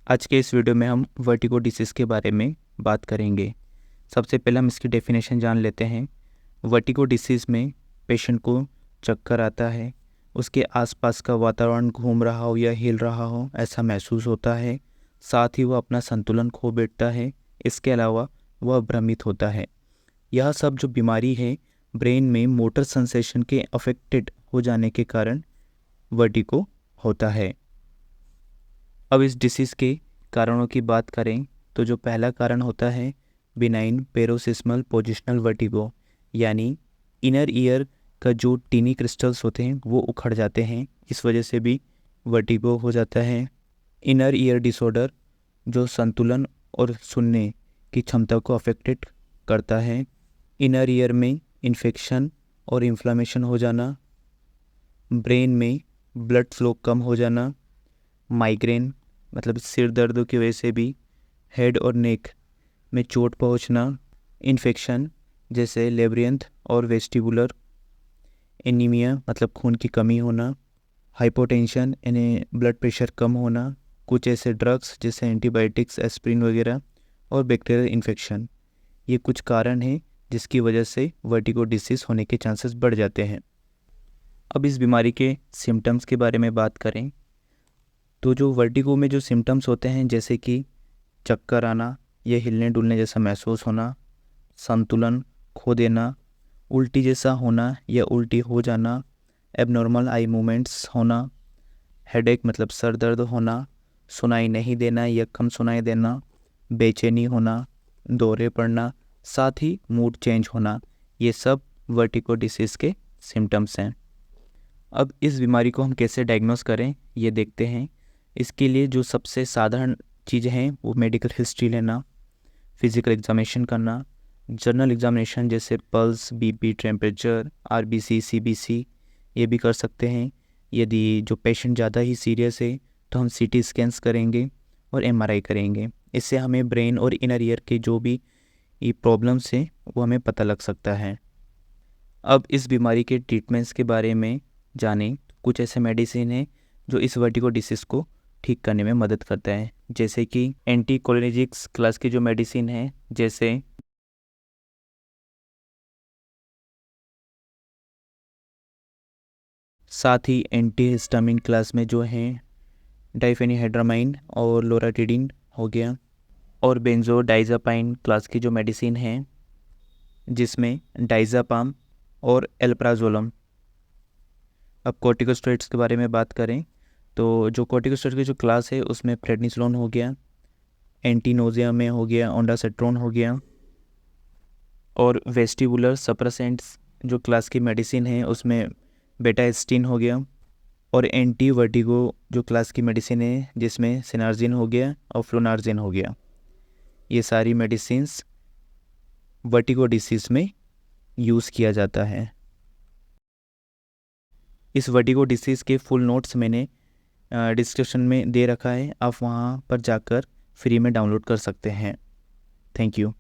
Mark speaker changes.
Speaker 1: आज के इस वीडियो में हम वर्टिगो डिसीज़ के बारे में बात करेंगे। सबसे पहले हम इसकी डेफिनेशन जान लेते हैं। वर्टिगो डिसीज़ में पेशेंट को चक्कर आता है, उसके आसपास का वातावरण घूम रहा हो या हिल रहा हो ऐसा महसूस होता है, साथ ही वह अपना संतुलन खो बैठता है। इसके अलावा वह भ्रमित होता है। यह सब जो बीमारी है ब्रेन में मोटर सेंसेशन के अफेक्टेड हो जाने के कारण वर्टिगो होता है। अब इस डिसीज़ के कारणों की बात करें तो जो पहला कारण होता है बिनाइन पेरोसिस्मल पोजिशनल वर्टिगो, यानी इनर ईयर का जो टीनी क्रिस्टल्स होते हैं वो उखड़ जाते हैं, इस वजह से भी वर्टिगो हो जाता है। इनर ईयर डिसऑर्डर जो संतुलन और सुनने की क्षमता को अफेक्टेड करता है। इनर ईयर में इन्फेक्शन और इन्फ्लामेशन हो जाना, ब्रेन में ब्लड फ्लो कम हो जाना, माइग्रेन मतलब सिर दर्द की वजह से भी हेड और नेक में चोट पहुंचना, इन्फेक्शन जैसे लेब्रियंथ और वेस्टिबुलर, एनीमिया मतलब खून की कमी होना, हाइपोटेंशन यानी ब्लड प्रेशर कम होना, कुछ ऐसे ड्रग्स जैसे एंटीबायोटिक्स एस्प्रिन वगैरह, और बैक्टीरियल इन्फेक्शन। ये कुछ कारण हैं जिसकी वजह से वर्टिगो डिसीज़ होने के चांसेस बढ़ जाते हैं। अब इस बीमारी के सिम्टम्स के बारे में बात करें तो जो वर्टिगो में जो सिम्टम्स होते हैं जैसे कि चक्कर आना या हिलने डुलने जैसा महसूस होना, संतुलन खो देना, उल्टी जैसा होना या उल्टी हो जाना, एबनॉर्मल आई मूवमेंट्स होना, हेडेक मतलब सर दर्द होना, सुनाई नहीं देना या कम सुनाई देना, बेचैनी होना, दौरे पड़ना, साथ ही मूड चेंज होना, ये सब वर्टिगो डिसीज़ के सिम्टम्स हैं। अब इस बीमारी को हम कैसे डायग्नोस करें ये देखते हैं। इसके लिए जो सबसे साधारण चीज़ें हैं वो मेडिकल हिस्ट्री लेना, फिज़िकल एग्जामिनेशन करना, जर्नल एग्जामिनेशन जैसे pulse, BP, temperature, RBC, CBC ये भी कर सकते हैं। यदि जो पेशेंट ज़्यादा ही सीरियस है तो हम सीटी स्कैन्स करेंगे और एमआरआई करेंगे। इससे हमें ब्रेन और इनर ईयर के जो भी ये प्रॉब्लम्स हैं वो हमें पता लग सकता है। अब इस बीमारी के ट्रीटमेंट्स के बारे में जानें। कुछ ऐसे मेडिसिन हैं जो इस वर्टिगो डिसीज़ को ठीक करने में मदद करता है, जैसे कि एंटीकोलिनर्जिक्स क्लास की जो मेडिसिन है, जैसे साथ ही एंटीहिस्टामिन क्लास में जो हैं डाइफेनिहाइड्रामाइन और लोराटिडिन हो गया, और बेंजोडाइज़ापाइन क्लास की जो मेडिसिन है जिसमें डाइज़ापाम और एल्प्राजोलम। अब कॉर्टिकोस्टेरॉइड्स के बारे में बात करें तो जो कॉर्टिकोस्टेरॉइड की जो क्लास है उसमें प्रेडनिसोलोन हो गया, एंटीनोजिया में हो गया ओंडासेट्रोन हो गया, और वेस्टिबुलर सप्रेसेंट्स जो क्लास की मेडिसिन है उसमें बेटास्टिन हो गया, और एंटी वर्टिगो जो क्लास की मेडिसिन है जिसमें सिनार्जिन हो गया और फ्लोनार्जिन हो गया। ये सारी मेडिसिन्स वर्टिगो डिसीज़ में यूज़ किया जाता है। इस वर्टिगो डिसीज़ के फुल नोट्स मैंने डिस्क्रिप्शन में दे रखा है, आप वहाँ पर जाकर फ्री में डाउनलोड कर सकते हैं। Thank you.